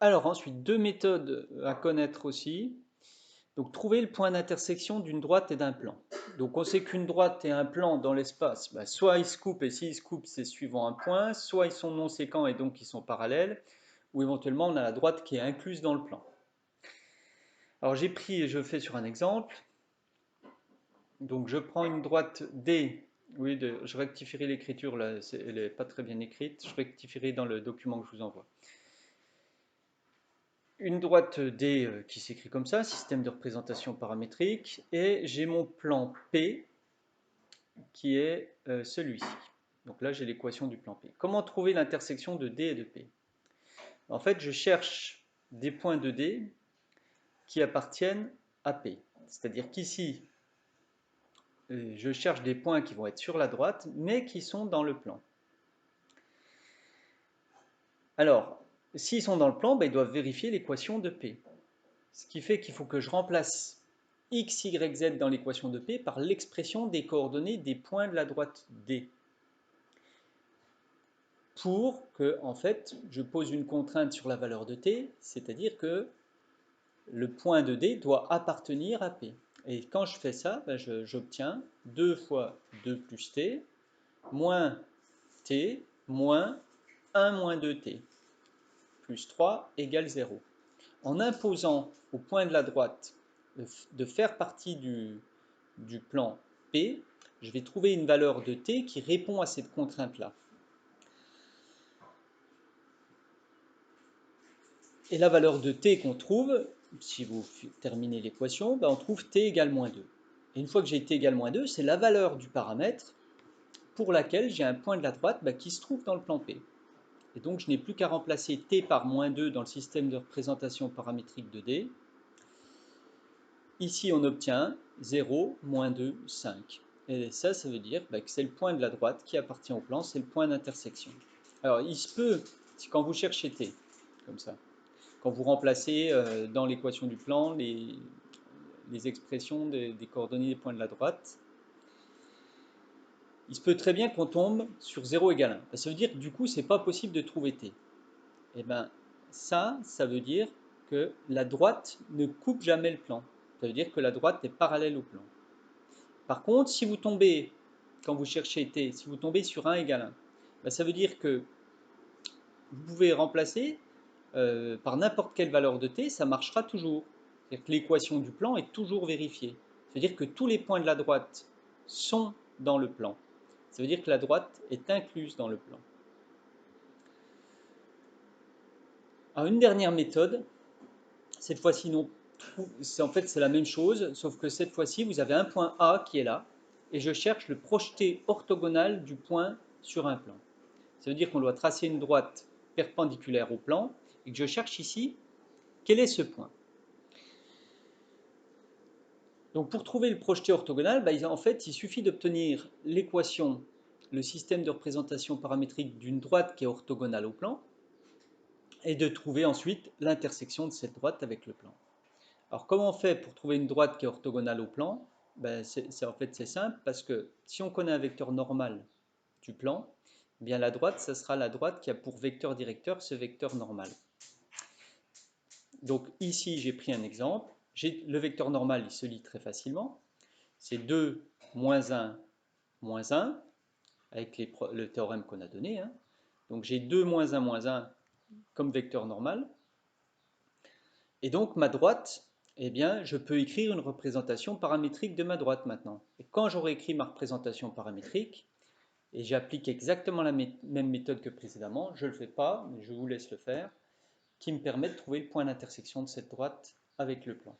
Alors ensuite, deux méthodes à connaître aussi. Donc trouver le point d'intersection d'une droite et d'un plan. Donc on sait qu'une droite et un plan dans l'espace, bah, soit ils se coupent, et s'ils se coupent, c'est suivant un point, soit ils sont non séquents et donc ils sont parallèles, ou éventuellement on a la droite qui est incluse dans le plan. Alors j'ai pris, et je fais sur un exemple, donc je prends une droite D, oui, je rectifierai l'écriture, là, elle n'est pas très bien écrite, je rectifierai dans le document que je vous envoie. Une droite D qui s'écrit comme ça, système de représentation paramétrique, et j'ai mon plan P qui est celui-ci. Donc là, j'ai l'équation du plan P. Comment trouver l'intersection de D et de P? En fait, je cherche des points de D qui appartiennent à P. C'est-à-dire qu'ici, je cherche des points qui vont être sur la droite, mais qui sont dans le plan. Alors, s'ils sont dans le plan, ben, ils doivent vérifier l'équation de P. Ce qui fait qu'il faut que je remplace x, y, z dans l'équation de P par l'expression des coordonnées des points de la droite D. Pour que, en fait, je pose une contrainte sur la valeur de t, c'est-à-dire que le point de D doit appartenir à P. Et quand je fais ça, ben j'obtiens 2 fois 2 plus t, moins t, moins 1 moins 2t, plus 3 égale 0. En imposant au point de la droite de faire partie du plan P, je vais trouver une valeur de t qui répond à cette contrainte-là. Et la valeur de t qu'on trouve, si vous terminez l'équation, ben on trouve t égale moins 2. Et une fois que j'ai t égale moins 2, c'est la valeur du paramètre pour laquelle j'ai un point de la droite ben, qui se trouve dans le plan P. Et donc je n'ai plus qu'à remplacer t par moins 2 dans le système de représentation paramétrique de D. Ici on obtient 0, moins 2, 5. Et ça veut dire ben, que c'est le point de la droite qui appartient au plan, c'est le point d'intersection. Alors il se peut, quand vous cherchez t, comme ça, quand vous remplacez dans l'équation du plan les expressions des coordonnées des points de la droite, il se peut très bien qu'on tombe sur 0 égale 1. Ça veut dire que du coup, ce n'est pas possible de trouver t. Et bien, ça veut dire que la droite ne coupe jamais le plan. Ça veut dire que la droite est parallèle au plan. Par contre, si vous tombez, quand vous cherchez t, si vous tombez sur 1 égale 1, ben ça veut dire que vous pouvez remplacer par n'importe quelle valeur de t, ça marchera toujours. C'est-à-dire que l'équation du plan est toujours vérifiée. C'est-à-dire que tous les points de la droite sont dans le plan. Ça veut dire que la droite est incluse dans le plan. Alors une dernière méthode, cette fois-ci non, en fait c'est la même chose, sauf que cette fois-ci vous avez un point A qui est là, et je cherche le projeté orthogonal du point sur un plan. Ça veut dire qu'on doit tracer une droite perpendiculaire au plan, et que je cherche ici quel est ce point. Donc pour trouver le projeté orthogonal, en fait, il suffit d'obtenir l'équation, le système de représentation paramétrique d'une droite qui est orthogonale au plan, et de trouver ensuite l'intersection de cette droite avec le plan. Alors comment on fait pour trouver une droite qui est orthogonale au plan? En fait c'est simple, parce que si on connaît un vecteur normal du plan, bien la droite, ça sera la droite qui a pour vecteur directeur ce vecteur normal. Donc ici j'ai pris un exemple, le vecteur normal il se lit très facilement, c'est 2 moins 1 moins 1, avec le théorème qu'on a donné. Hein. Donc j'ai 2 moins 1 comme vecteur normal. Et donc ma droite, eh bien, je peux écrire une représentation paramétrique de ma droite maintenant. Et quand j'aurai écrit ma représentation paramétrique, et j'applique exactement la même méthode que précédemment, je ne le fais pas, mais je vous laisse le faire, qui me permet de trouver le point d'intersection de cette droite avec le plan.